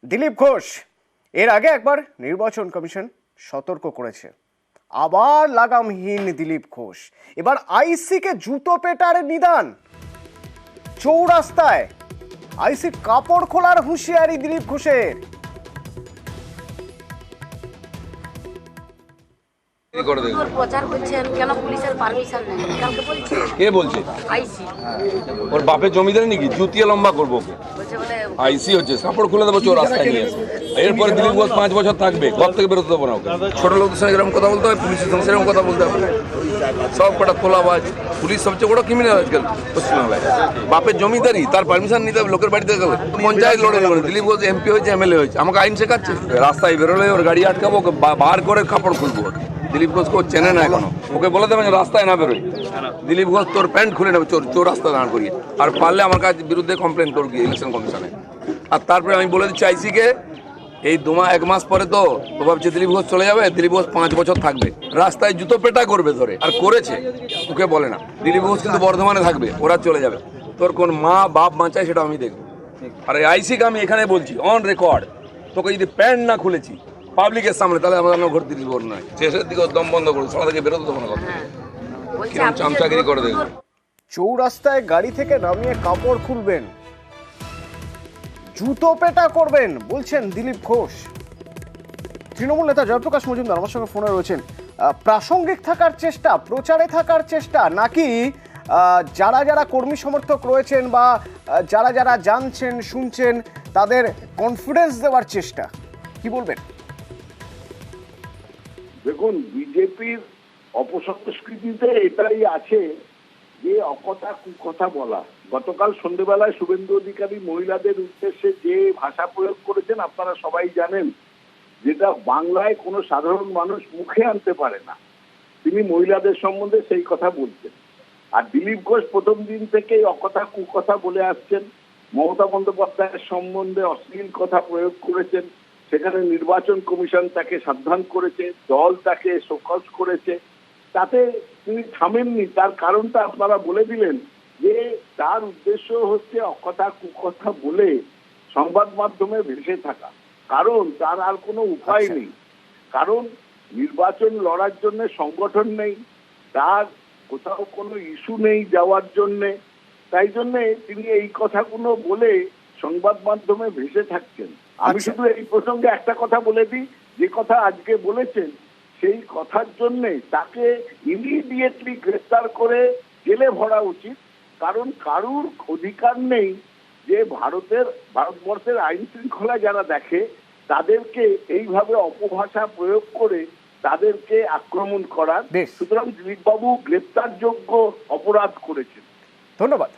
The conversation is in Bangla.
দিলীপ ঘোষ এর আগে একবার নির্বাচন কমিশন সতর্ক করেছে, আবার লাগামহীন দিলীপ ঘোষ। এবার আইসিকে জুতো পেটার নিদান। চৌরাস্তায় আইসি কাপড় খোলার হুঁশিয়ারি দিলীপ ঘোষের। প্রচার করছেন কেন? পুলিশের পারমিশন নেই, কালকে বলছে। কে বলছে? আইসি। ওর বাপের জমিদার নাকি? জুতিয়া লম্বা করবো ওকে। বলছে বলে আইসি হচ্ছে কাপড় খুলে দেবো চোর রাস্তায় নিয়ে আসবে। এরপরে দিলীপ ঘোষ 5 বছর থাকবে, ঘর থেকে বেরোতে দেবো না ওকে। ছোট লোকদের সঙ্গে এরকম কথা বলতে হয়, পুলিশের সঙ্গে সেরকম কথা বলতে হবে। সব কটা তোলাবাজ। পুলিশ সবচেয়ে বড় ক্রিমিনাল আজকাল পশ্চিমবাংলায়। বাপের জমিদারি, তার পারমিশন নিতে হবে লোকের বাড়িতে গেলে। পঞ্চায়েত লড়ে নেবেন, দিলীপ ঘোষ এমপি হয়েছে, এমএলএ হয়েছে, আমাকে আইন শেখাচ্ছে। রাস্তায় বেরোলে ওর গাড়ি আটকাবো, ওকে বার করে কাপড় খুলবো। দিলীপ ঘোষকে ও চেনে না এখনো, ওকে বলে দেবেন রাস্তায় না বেরোয়। দিলীপ ঘোষ তোর প্যান্ট খুলে নেবে চোর রাস্তা দাঁড় করিয়ে। আর পারলে আমার কাছে বিরুদ্ধে কমপ্লেন করবি ইলেকশন কমিশনে। আর তারপরে আমি বলে দিচ্ছি আইসিকে, এই 1 মাস পরে তো ভাবছে দিলীপ ঘোষ চলে যাবে, দিলীপ ঘোষ 5 বছর থাকবে, রাস্তায় জুতো পেটা করবে ধরে। আর করেছে, ওকে বলে না। দিলীপ ঘোষ কিন্তু বর্ধমানে থাকবে, ওরা চলে যাবে। তোর কোন মা বাপ বাঁচায় সেটা আমি দেখবো। আর এই আইসিকে আমি এখানে বলছি অন রেকর্ড, তোকে যদি প্যান্ট না খুলেছি পাবলিকের সামনে, তাহলে আমাদের ঘর দিলীপ ঘোষ নয়। শেষের দিকে দম বন্ধ করবো, সবাই থেকে বেরোতে দেবো না। কিরকম চামচাগিরি করে দেখবো। চৌরাস্তায় গাড়ি থেকে নামিয়ে কাপড় খুলবেন, জুতো পেটা করবেন বলছেন দিলীপ ঘোষ। তৃণমূল নেতা জয়প্রকাশ মজুমদার আমার সঙ্গে ফোনে রয়েছেন। প্রাসঙ্গিক থাকার চেষ্টা, প্রচারে থাকার চেষ্টা, নাকি যারা যারা কর্মী সমর্থক রয়েছেন বা যারা যারা জানছেন শুনছেন তাদের কনফিডেন্স দেওয়ার চেষ্টা, কি বলবেন? দেখুন, বিজেপির অপসংস্কৃতিতে এটাই আছে যে অকথা কুকথা বলা। গতকাল সন্ধ্যেবেলায় শুভেন্দু অধিকারী মহিলাদের উদ্দেশ্যে যে ভাষা প্রয়োগ করেছেন আপনারা সবাই জানেন, যেটা বাংলায় কোনো সাধারণ মানুষ মুখে আনতে পারে না। তিনি মহিলাদের সম্বন্ধে সেই কথা বলছেন। আর দিলীপ ঘোষ প্রথম দিন থেকেই অকথা কুকথা বলে আসছেন। মমতা বন্দ্যোপাধ্যায়ের সম্বন্ধে অশ্লীল কথা প্রয়োগ করেছেন। সেখানে নির্বাচন কমিশন তাকে সাবধান করেছে, দল তাকে শোকজ করেছে। তাতে তিনি থামেননি। তার কারণটা আপনারা বলে দিলেন যে তার উদ্দেশ্য হচ্ছে অকথা কুকথা বলে সংবাদ মাধ্যমে ভেসে থাকা। কারণ তার আর কোনো উপায় নেই। কারণ নির্বাচন লড়ার জন্য সংগঠন নেই, তার কোথাও কোনো ইস্যু নেই যাওয়ার জন্যে। তাই জন্যে তিনি এই কথাগুলো বলে সংবাদ মাধ্যমে ভেসে থাকছেন। আমি শুধু এই প্রসঙ্গে একটা কথা বলে দিই, যে কথা আজকে বলেছেন সেই কথার জন্যে তাকে ইমিডিয়েটলি গ্রেফতার করে জেলে ভরা উচিত। কারণ কারুর অধিকার নেই যে ভারতবর্ষের আইন শৃঙ্খলা যারা দেখে তাদেরকে এইভাবে অপভাষা প্রয়োগ করে তাদেরকে আক্রমণ করার। সুতরাং দিলীপবাবু গ্রেফতারযোগ্য অপরাধ করেছেন। ধন্যবাদ।